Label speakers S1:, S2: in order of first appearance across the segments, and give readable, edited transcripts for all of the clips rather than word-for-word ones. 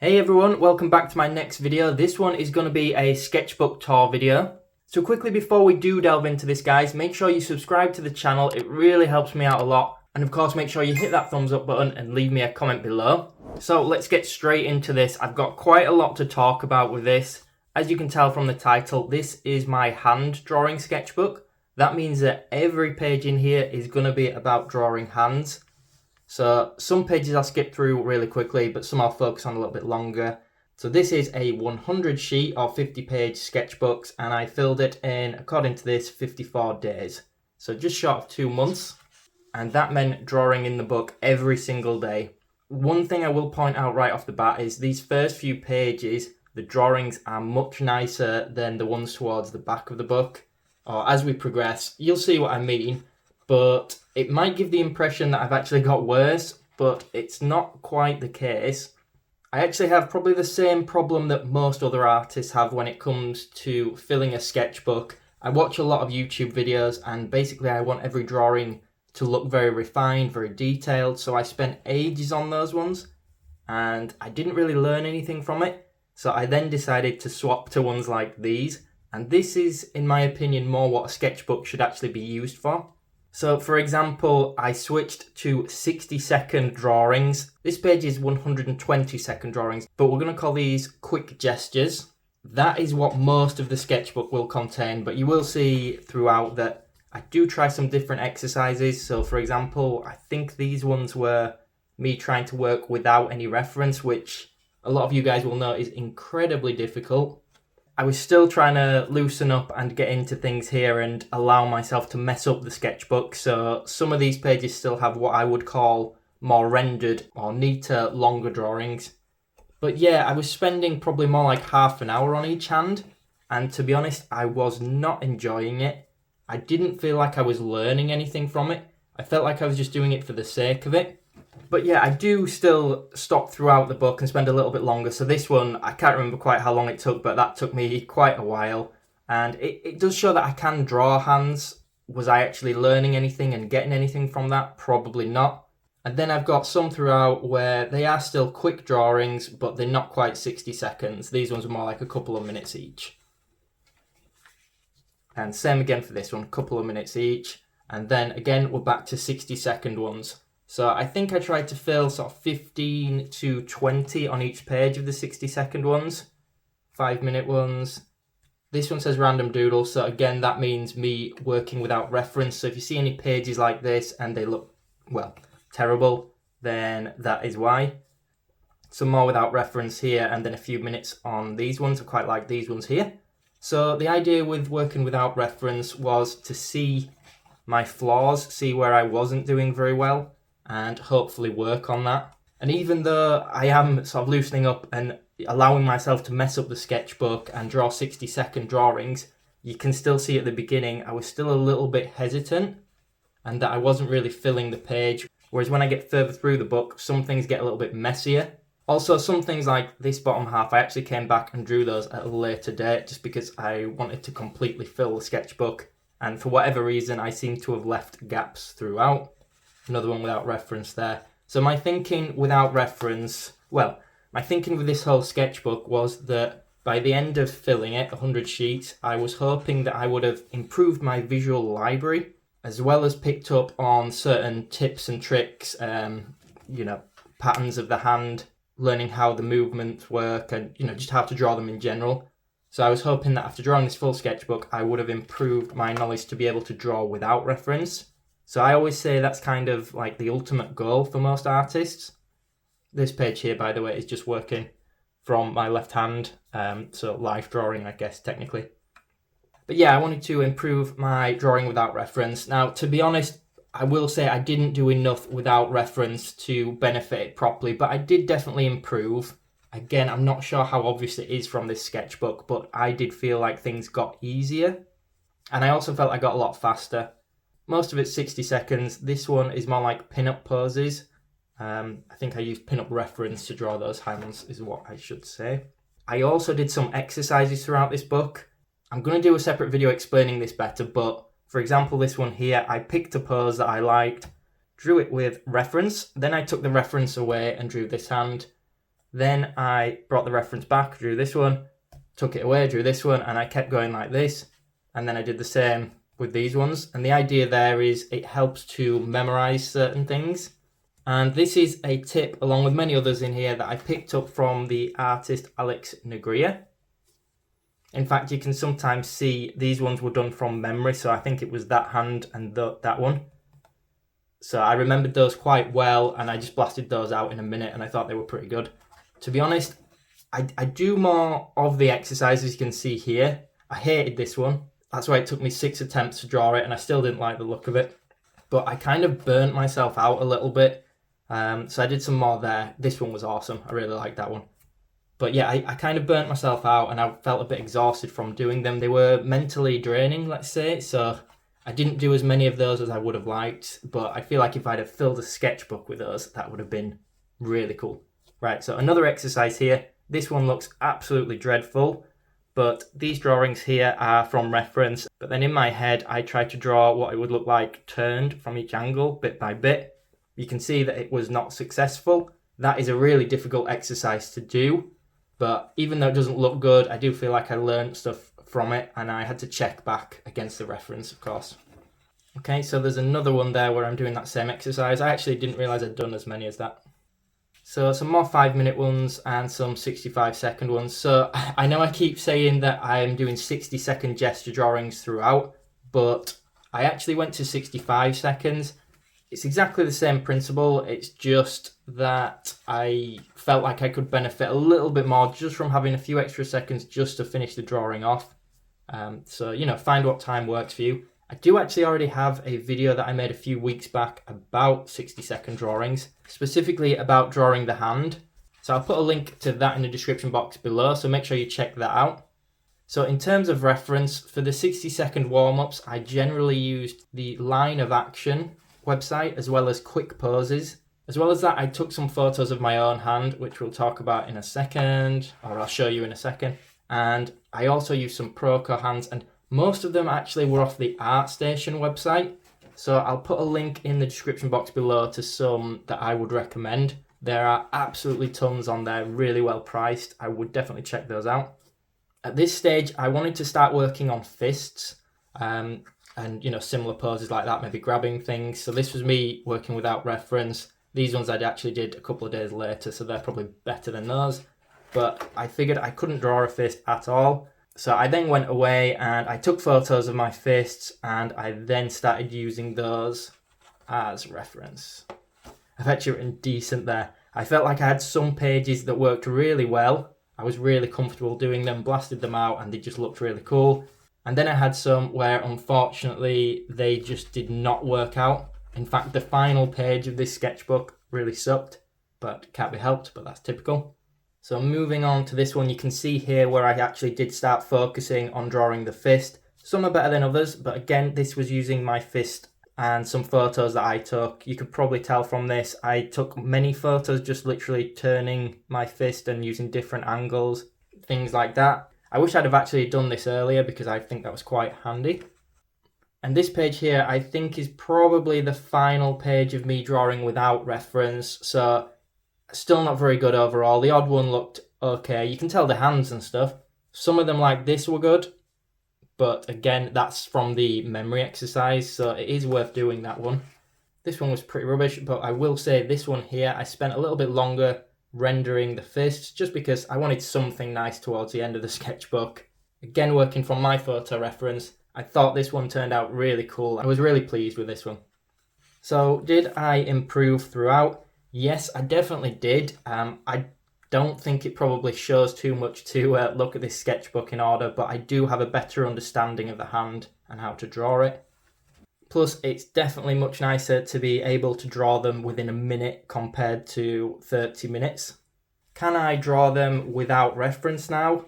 S1: Hey everyone, welcome back to my next video. This one is going to be a sketchbook tour video. So quickly before we do delve into this guys, make sure you subscribe to the channel, it really helps me out a lot. And of course make sure you hit that thumbs up button and leave me a comment below. So let's get straight into this. I've got quite a lot to talk about with this. As you can tell from the title, this is my hand drawing sketchbook. That means that every page in here is going to be about drawing hands. So some pages I'll skip through really quickly, but some I'll focus on a little bit longer. So this is a 100 sheet or 50 page sketchbooks, and I filled it in, according to this, 54 days. So just short of 2 months. And that meant drawing in the book every single day. One thing I will point out right off the bat is these first few pages, the drawings are much nicer than the ones towards the back of the book. Or as we progress, you'll see what I mean. But it might give the impression that I've actually got worse, but it's not quite the case. I actually have probably the same problem that most other artists have when it comes to filling a sketchbook. I watch a lot of YouTube videos and basically I want every drawing to look very refined, very detailed, so I spent ages on those ones and I didn't really learn anything from it. So I then decided to swap to ones like these, and this is, in my opinion, more what a sketchbook should actually be used for. So for example, I switched to 60-second drawings. This page is 120-second drawings, but we're going to call these quick gestures. That is what most of the sketchbook will contain, but you will see throughout that I do try some different exercises. So for example, I think these ones were me trying to work without any reference, which a lot of you guys will know is incredibly difficult. I was still trying to loosen up and get into things here and allow myself to mess up the sketchbook. So some of these pages still have what I would call more rendered or neater, longer drawings. But yeah, I was spending probably more like half an hour on each hand. And to be honest, I was not enjoying it. I didn't feel like I was learning anything from it. I felt like I was just doing it for the sake of it. But yeah, I do still stop throughout the book and spend a little bit longer. So this one, I can't remember quite how long it took, but that took me quite a while. And it does show that I can draw hands. Was I actually learning anything and getting anything from that? Probably not. And then I've got some throughout where they are still quick drawings, but they're not quite 60 seconds. These ones are more like a couple of minutes each. And same again for this one, a couple of minutes each. And then again, we're back to 60-second ones. So I think I tried to fill sort of 15 to 20 on each page of the 60-second ones, 5-minute ones. This one says random doodle, so again that means me working without reference. So if you see any pages like this and they look, well, terrible, then that is why. Some more without reference here, and then a few minutes on these ones. I quite like these ones here. So the idea with working without reference was to see my flaws, see where I wasn't doing very well, and hopefully work on that. And even though I am sort of loosening up and allowing myself to mess up the sketchbook and draw 60-second drawings, you can still see at the beginning I was still a little bit hesitant and that I wasn't really filling the page. Whereas when I get further through the book, some things get a little bit messier. Also, some things like this bottom half, I actually came back and drew those at a later date just because I wanted to completely fill the sketchbook. And for whatever reason, I seem to have left gaps throughout. Another one without reference there. So my thinking without reference, well, my thinking with this whole sketchbook was that by the end of filling it, 100 sheets, I was hoping that I would have improved my visual library, as well as picked up on certain tips and tricks, patterns of the hand, learning how the movements work and, just how to draw them in general. So I was hoping that after drawing this full sketchbook, I would have improved my knowledge to be able to draw without reference. So I always say that's kind of like the ultimate goal for most artists. This page here, by the way, is just working from my left hand. So live drawing, I guess, technically. But yeah, I wanted to improve my drawing without reference. Now, to be honest, I will say I didn't do enough without reference to benefit it properly, but I did definitely improve. Again, I'm not sure how obvious it is from this sketchbook, but I did feel like things got easier. And I also felt I got a lot faster. Most of it's 60 seconds. This one is more like pin-up poses. I think I used pin-up reference to draw those hands, is what I should say. I also did some exercises throughout this book. I'm going to do a separate video explaining this better, but for example, this one here, I picked a pose that I liked, drew it with reference, then I took the reference away and drew this hand. Then I brought the reference back, drew this one, took it away, drew this one, and I kept going like this. And then I did the same with these ones. And the idea there is it helps to memorize certain things. And this is a tip, along with many others in here, that I picked up from the artist Alex Negria. In fact, you can sometimes see these ones were done from memory, so I think it was that hand and that one. So I remembered those quite well, and I just blasted those out in a minute, and I thought they were pretty good. To be honest, I do more of the exercises you can see here. I hated this one. That's why it took me 6 attempts to draw it, and I still didn't like the look of it. But I kind of burnt myself out a little bit, so I did some more there. This one was awesome. I really liked that one. But yeah, I kind of burnt myself out, and I felt a bit exhausted from doing them. They were mentally draining, let's say, so I didn't do as many of those as I would have liked, but I feel like if I'd have filled a sketchbook with those, that would have been really cool. Right, so another exercise here. This one looks absolutely dreadful, but these drawings here are from reference. But then in my head, I tried to draw what it would look like turned from each angle, bit by bit. You can see that it was not successful. That is a really difficult exercise to do, but even though it doesn't look good, I do feel like I learned stuff from it, and I had to check back against the reference, of course. Okay, so there's another one there where I'm doing that same exercise. I actually didn't realize I'd done as many as that. So some more 5-minute ones and some 65-second ones. So I know I keep saying that I'm doing 60-second gesture drawings throughout, but I actually went to 65 seconds. It's exactly the same principle. It's just that I felt like I could benefit a little bit more just from having a few extra seconds just to finish the drawing off. So, find what time works for you. I do actually already have a video that I made a few weeks back about 60-second drawings, specifically about drawing the hand. So I'll put a link to that in the description box below, so make sure you check that out. So in terms of reference, for the 60-second warm-ups, I generally used the Line of Action website as well as Quick Poses. As well as that, I took some photos of my own hand, which we'll talk about in a second, or I'll show you in a second. And I also used some Proco hands, and most of them actually were off the ArtStation website. So I'll put a link in the description box below to some that I would recommend. There are absolutely tons on there, really well priced. I would definitely check those out. At this stage, I wanted to start working on fists and similar poses like that, maybe grabbing things. So this was me working without reference. These ones I actually did a couple of days later, so they're probably better than those. But I figured I couldn't draw a fist at all. So I then went away and I took photos of my fists, and I then started using those as reference. I've actually written decent there. I felt like I had some pages that worked really well. I was really comfortable doing them, blasted them out, and they just looked really cool. And then I had some where unfortunately they just did not work out. In fact, the final page of this sketchbook really sucked, but can't be helped, but that's typical. So moving on to this one, you can see here where I actually did start focusing on drawing the fist. Some are better than others, but again, this was using my fist and some photos that I took. You could probably tell from this, I took many photos just literally turning my fist and using different angles, things like that. I wish I'd have actually done this earlier because I think that was quite handy. And this page here, I think, is probably the final page of me drawing without reference, so still not very good overall. The odd one looked okay. You can tell the hands and stuff. Some of them like this were good, but again, that's from the memory exercise, so it is worth doing that one. This one was pretty rubbish, but I will say this one here, I spent a little bit longer rendering the fists just because I wanted something nice towards the end of the sketchbook. Again, working from my photo reference, I thought this one turned out really cool. I was really pleased with this one. So did I improve throughout? Yes, I definitely did. I don't think it probably shows too much to look at this sketchbook in order, but I do have a better understanding of the hand and how to draw it. Plus, it's definitely much nicer to be able to draw them within a minute compared to 30 minutes. Can I draw them without reference now?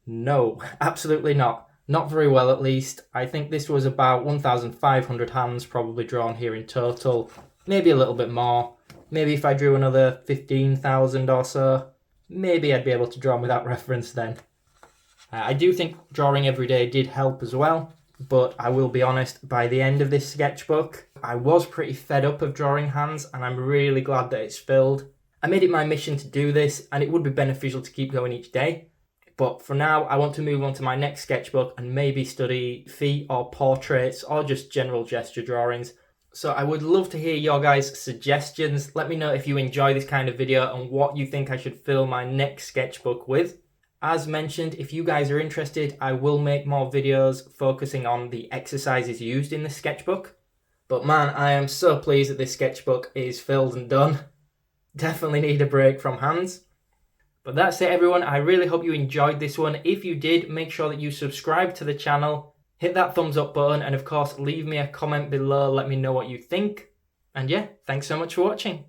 S1: No, absolutely not. Not very well, at least. I think this was about 1,500 hands probably drawn here in total. Maybe a little bit more. Maybe if I drew another 15,000 or so, maybe I'd be able to draw them without reference then. I do think drawing every day did help as well, but I will be honest, by the end of this sketchbook, I was pretty fed up of drawing hands, and I'm really glad that it's filled. I made it my mission to do this, and it would be beneficial to keep going each day. But for now, I want to move on to my next sketchbook and maybe study feet or portraits or just general gesture drawings. So I would love to hear your guys' suggestions. Let me know if you enjoy this kind of video and what you think I should fill my next sketchbook with. As mentioned, if you guys are interested, I will make more videos focusing on the exercises used in the sketchbook. But man, I am so pleased that this sketchbook is filled and done. Definitely need a break from hands. But that's it everyone, I really hope you enjoyed this one. If you did, make sure that you subscribe to the channel, hit that thumbs up button, and of course leave me a comment below, let me know what you think. And yeah, thanks so much for watching.